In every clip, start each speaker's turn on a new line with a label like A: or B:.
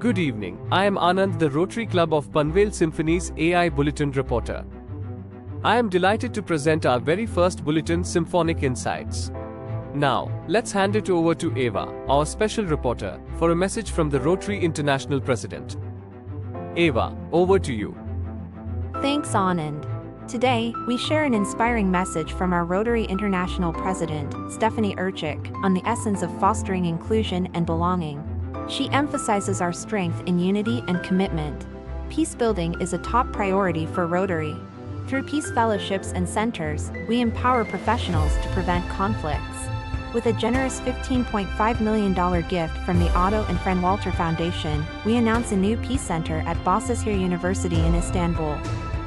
A: Good evening, I am Anand, the Rotary Club of Panvel Symphony's AI Bulletin reporter. I am delighted to present our very first Bulletin, Symphonic Insights. Now, let's hand it over to Eva, our special reporter, for a message from the Rotary International President. Eva, over to you.
B: Thanks, Anand. Today, we share an inspiring message from our Rotary International President, Stephanie Urchick, on the essence of fostering inclusion and belonging. She emphasizes our strength in unity and commitment. Peacebuilding is a top priority for Rotary. Through peace fellowships and centers, we empower professionals to prevent conflicts. With a generous $15.5 million gift from the Otto and Fran Foundation, we announce a new peace center at Bahçeşehir University in Istanbul.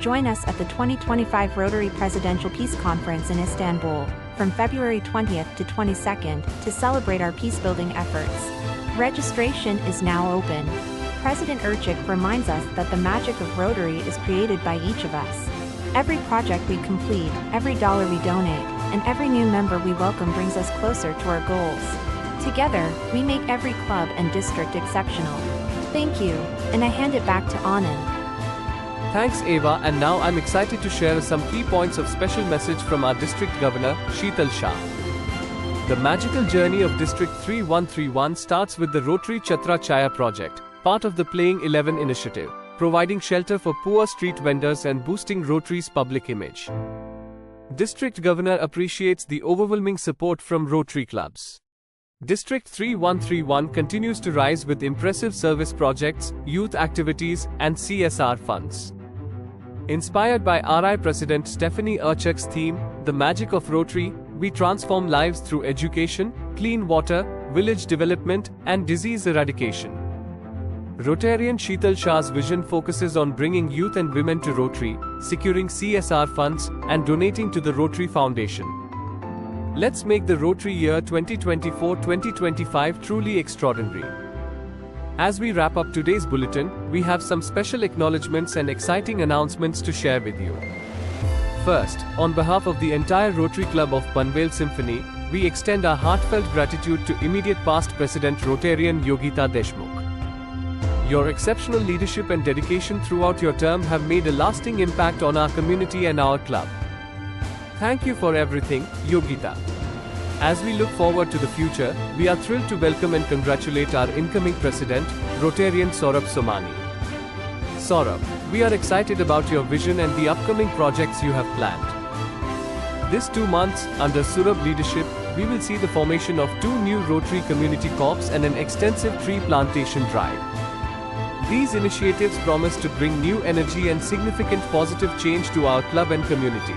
B: Join us at the 2025 Rotary Presidential Peace Conference in Istanbul, from February 20th to 22nd, to celebrate our peacebuilding efforts. Registration is now open. President Urchick reminds us that the magic of Rotary is created by each of us. Every project we complete, every dollar we donate, and every new member we welcome brings us closer to our goals. Together, we make every club and district exceptional. Thank you, and I hand it back to Anand.
A: Thanks, Eva, and now I'm excited to share some key points of special message from our District Governor, Shital Shah. The magical journey of District 3131 starts with the Rotary Chhatra Chaya project, part of the Playing 11 initiative, providing shelter for poor street vendors and boosting Rotary's public image. District Governor appreciates the overwhelming support from Rotary clubs. District 3131 continues to rise with impressive service projects, youth activities, and CSR funds. Inspired by RI President Stephanie Urchick's theme, The Magic of Rotary, we transform lives through education, clean water, village development, and disease eradication. Rotarian Shital Shah's vision focuses on bringing youth and women to Rotary, securing CSR funds, and donating to the Rotary Foundation. Let's make the Rotary year 2024-2025 truly extraordinary. As we wrap up today's bulletin, we have some special acknowledgements and exciting announcements to share with you. First, on behalf of the entire Rotary Club of Panvel Symphony, we extend our heartfelt gratitude to immediate past President Rotarian Yogita Deshmukh. Your exceptional leadership and dedication throughout your term have made a lasting impact on our community and our club. Thank you for everything, Yogita. As we look forward to the future, we are thrilled to welcome and congratulate our incoming President, Rotarian Saurabh Somani. Saurabh, we are excited about your vision and the upcoming projects you have planned. This 2 months, under Saurabh's leadership, we will see the formation of 2 new Rotary Community Corps and an extensive tree plantation drive. These initiatives promise to bring new energy and significant positive change to our club and community.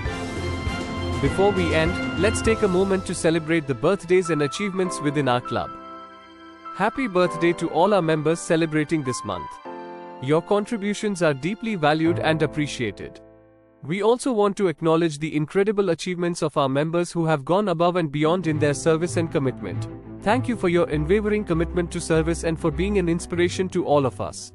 A: Before we end, let's take a moment to celebrate the birthdays and achievements within our club. Happy birthday to all our members celebrating this month. Your contributions are deeply valued and appreciated. We also want to acknowledge the incredible achievements of our members who have gone above and beyond in their service and commitment. Thank you for your unwavering commitment to service and for being an inspiration to all of us.